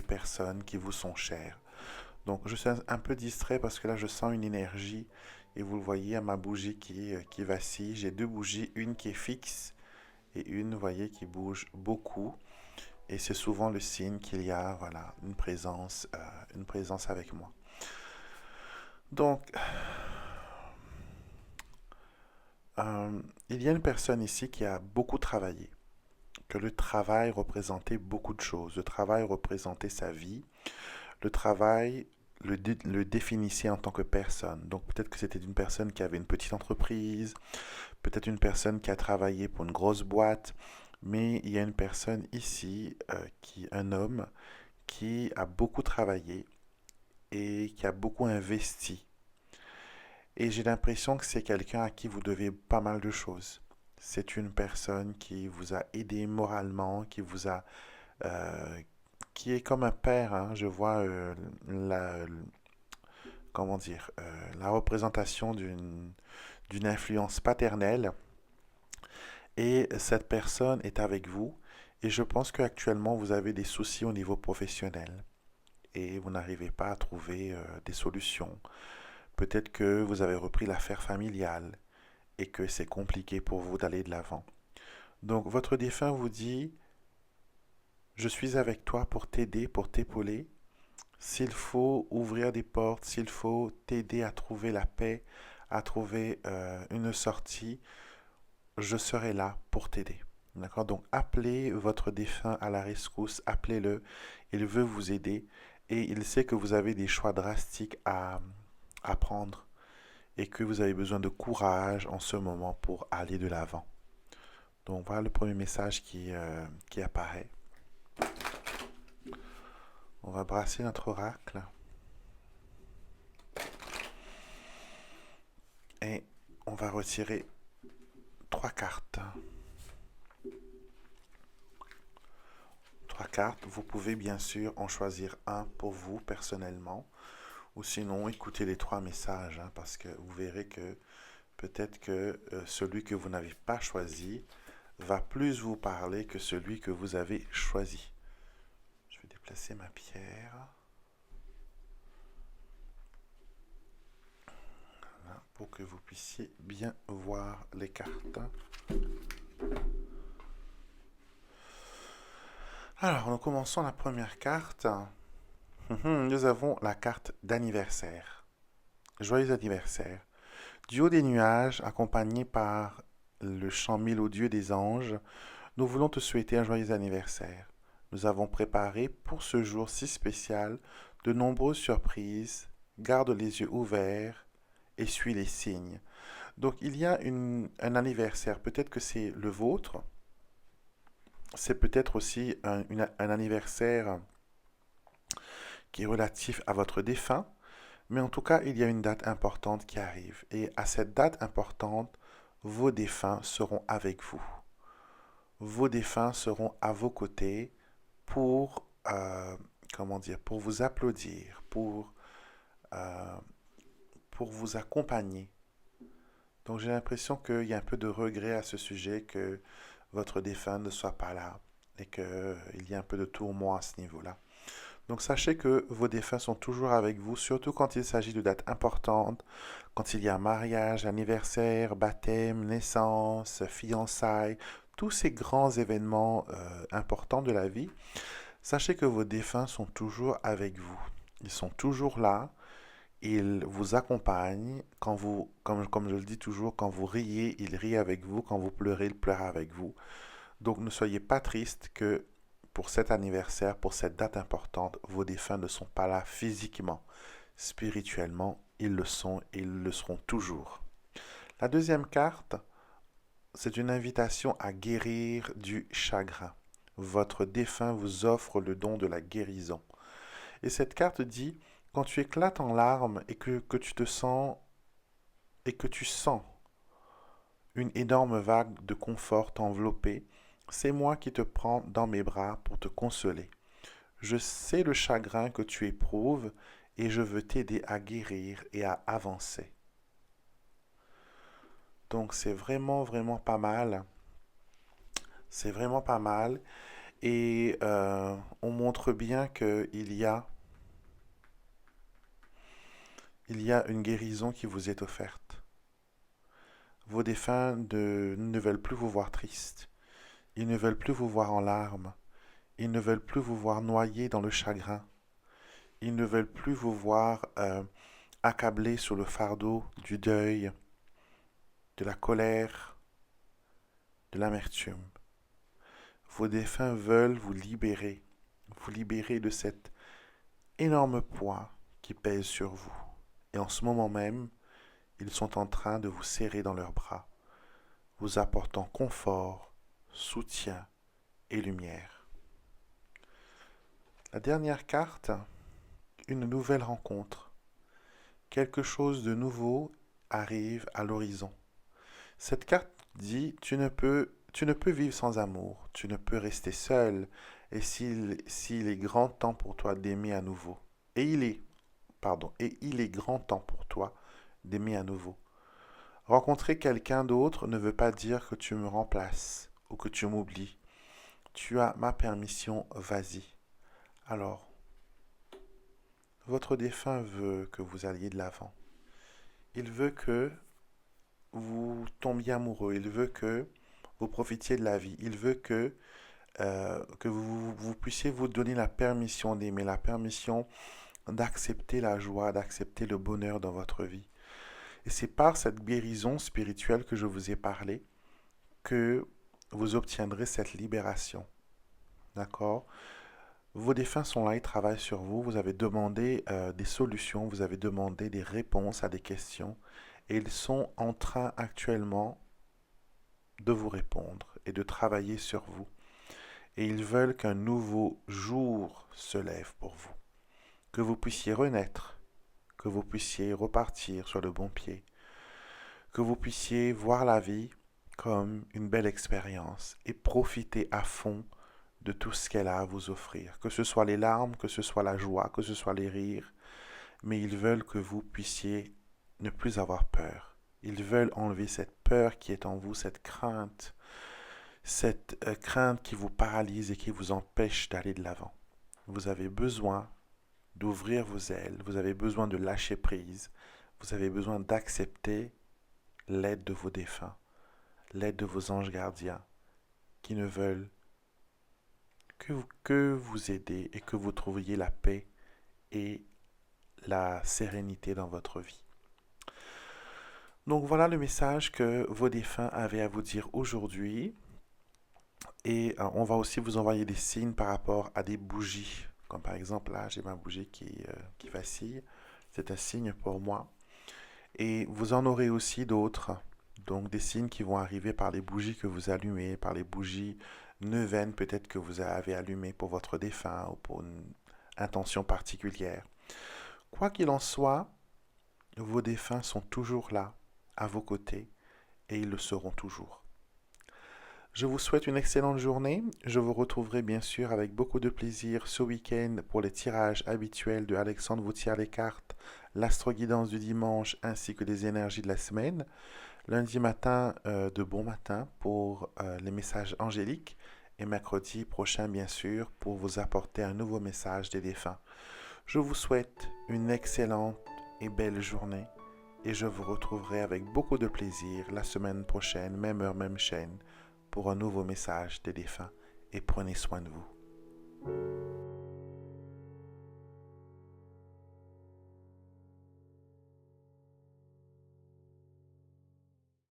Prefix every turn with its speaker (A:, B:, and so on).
A: personnes qui vous sont chères. Donc je suis un peu distrait parce que là je sens une énergie et vous le voyez à ma bougie qui vacille. J'ai deux bougies, une qui est fixe et une, vous voyez, qui bouge beaucoup. Et c'est souvent le signe qu'il y a, voilà, une présence avec moi. Donc, il y a une personne ici qui a beaucoup travaillé, que le travail représentait beaucoup de choses. Le travail représentait sa vie. Le travail le définissait en tant que personne. Donc peut-être que c'était une personne qui avait une petite entreprise, peut-être une personne qui a travaillé pour une grosse boîte, mais il y a une personne ici, un homme, qui a beaucoup travaillé et qui a beaucoup investi. Et j'ai l'impression que c'est quelqu'un à qui vous devez pas mal de choses. C'est une personne qui vous a aidé moralement, euh, qui est comme un père, hein. Je vois comment dire, la représentation d'une influence paternelle. Et cette personne est avec vous. Et je pense qu'actuellement, vous avez des soucis au niveau professionnel. Et vous n'arrivez pas à trouver des solutions. Peut-être que vous avez repris l'affaire familiale et que c'est compliqué pour vous d'aller de l'avant. Donc votre défunt vous dit, je suis avec toi pour t'aider, pour t'épauler. S'il faut ouvrir des portes, s'il faut t'aider à trouver la paix, à trouver une sortie, je serai là pour t'aider. D'accord? Donc appelez votre défunt à la rescousse, appelez-le. Il veut vous aider et il sait que vous avez des choix drastiques à prendre et que vous avez besoin de courage en ce moment pour aller de l'avant. Donc voilà le premier message qui apparaît. On va brasser notre oracle et on va retirer trois cartes. Trois cartes. Vous pouvez bien sûr en choisir un pour vous personnellement ou sinon écoutez les trois messages hein, parce que vous verrez que peut-être que celui que vous n'avez pas choisi va plus vous parler que celui que vous avez choisi. Je vais déplacer ma pierre. Voilà, pour que vous puissiez bien voir les cartes. Alors, nous commençons la première carte. Nous avons la carte d'anniversaire. Joyeux anniversaire. Du haut des nuages, accompagné par le chant mélodieux des anges, nous voulons te souhaiter un joyeux anniversaire. Nous avons préparé pour ce jour si spécial de nombreuses surprises. Garde les yeux ouverts et suis les signes. Donc il y a un anniversaire, peut-être que c'est le vôtre, c'est peut-être aussi un anniversaire qui est relatif à votre défunt, mais en tout cas il y a une date importante qui arrive. Et à cette date importante, vos défunts seront avec vous. Vos défunts seront à vos côtés pour, comment dire, pour vous applaudir, euh, pour vous accompagner. Donc j'ai l'impression qu'il y a un peu de regret à ce sujet que votre défunt ne soit pas là et qu'il y a un peu de tourment à ce niveau-là. Donc sachez que vos défunts sont toujours avec vous, surtout quand il s'agit de dates importantes, quand il y a mariage, anniversaire, baptême, naissance, fiançailles, tous ces grands événements importants de la vie. Sachez que vos défunts sont toujours avec vous. Ils sont toujours là. Ils vous accompagnent. Quand vous, comme je le dis toujours, quand vous riez, ils rient avec vous. Quand vous pleurez, ils pleurent avec vous. Donc ne soyez pas triste que pour cet anniversaire, pour cette date importante, vos défunts ne sont pas là physiquement. Spirituellement, ils le sont et ils le seront toujours. La deuxième carte, c'est une invitation à guérir du chagrin. Votre défunt vous offre le don de la guérison. Et cette carte dit, quand tu éclates en larmes et que tu te sens et que tu sens une énorme vague de confort t'envelopper, c'est moi qui te prends dans mes bras pour te consoler. Je sais le chagrin que tu éprouves et je veux t'aider à guérir et à avancer. Donc c'est vraiment, vraiment pas mal. C'est vraiment pas mal. Et on montre bien il y a une guérison qui vous est offerte. Vos défunts ne veulent plus vous voir triste. Ils ne veulent plus vous voir en larmes. Ils ne veulent plus vous voir noyé dans le chagrin. Ils ne veulent plus vous voir accablé sous le fardeau du deuil, de la colère, de l'amertume. Vos défunts veulent vous libérer de cet énorme poids qui pèse sur vous. Et en ce moment même, ils sont en train de vous serrer dans leurs bras, vous apportant confort, soutien et lumière. La dernière carte, une nouvelle rencontre. Quelque chose de nouveau arrive à l'horizon. Cette carte dit, tu ne peux vivre sans amour, tu ne peux rester seul, et s'il est grand temps pour toi d'aimer à nouveau. Et il est grand temps pour toi d'aimer à nouveau. Rencontrer quelqu'un d'autre ne veut pas dire que tu me remplaces ou que tu m'oublies. Tu as ma permission, vas-y. Alors, votre défunt veut que vous alliez de l'avant. Il veut que vous tombiez amoureux. Il veut que vous profitiez de la vie. Il veut que vous puissiez vous donner la permission d'aimer, la permission d'accepter la joie, d'accepter le bonheur dans votre vie. Et c'est par cette guérison spirituelle que je vous ai parlé que vous obtiendrez cette libération. D'accord? Vos défunts sont là, ils travaillent sur vous. Vous avez demandé des solutions, vous avez demandé des réponses à des questions. Et ils sont en train actuellement de vous répondre et de travailler sur vous. Et ils veulent qu'un nouveau jour se lève pour vous. Que vous puissiez renaître, que vous puissiez repartir sur le bon pied, que vous puissiez voir la vie comme une belle expérience et profiter à fond de tout ce qu'elle a à vous offrir, que ce soit les larmes, que ce soit la joie, que ce soit les rires, mais ils veulent que vous puissiez ne plus avoir peur. Ils veulent enlever cette peur qui est en vous, cette crainte qui vous paralyse et qui vous empêche d'aller de l'avant. Vous avez besoin d'ouvrir vos ailes, vous avez besoin de lâcher prise, vous avez besoin d'accepter l'aide de vos défunts, l'aide de vos anges gardiens qui ne veulent que vous aider et que vous trouviez la paix et la sérénité dans votre vie. Donc voilà le message que vos défunts avaient à vous dire aujourd'hui. Et on va aussi vous envoyer des signes par rapport à des bougies. Comme par exemple là, j'ai ma bougie qui vacille. C'est un signe pour moi. Et vous en aurez aussi d'autres. Donc des signes qui vont arriver par les bougies que vous allumez, par les bougies neuvaines peut-être que vous avez allumées pour votre défunt ou pour une intention particulière. Quoi qu'il en soit, vos défunts sont toujours là, à vos côtés, et ils le seront toujours. Je vous souhaite une excellente journée. Je vous retrouverai bien sûr avec beaucoup de plaisir ce week-end pour les tirages habituels de Alexandre vous tire les cartes, l'astro-guidance du dimanche ainsi que des énergies de la semaine. Lundi matin, de bon matin pour les messages angéliques et mercredi prochain bien sûr pour vous apporter un nouveau message des défunts. Je vous souhaite une excellente et belle journée et je vous retrouverai avec beaucoup de plaisir la semaine prochaine, même heure, même chaîne, pour un nouveau message des défunts et prenez soin de vous.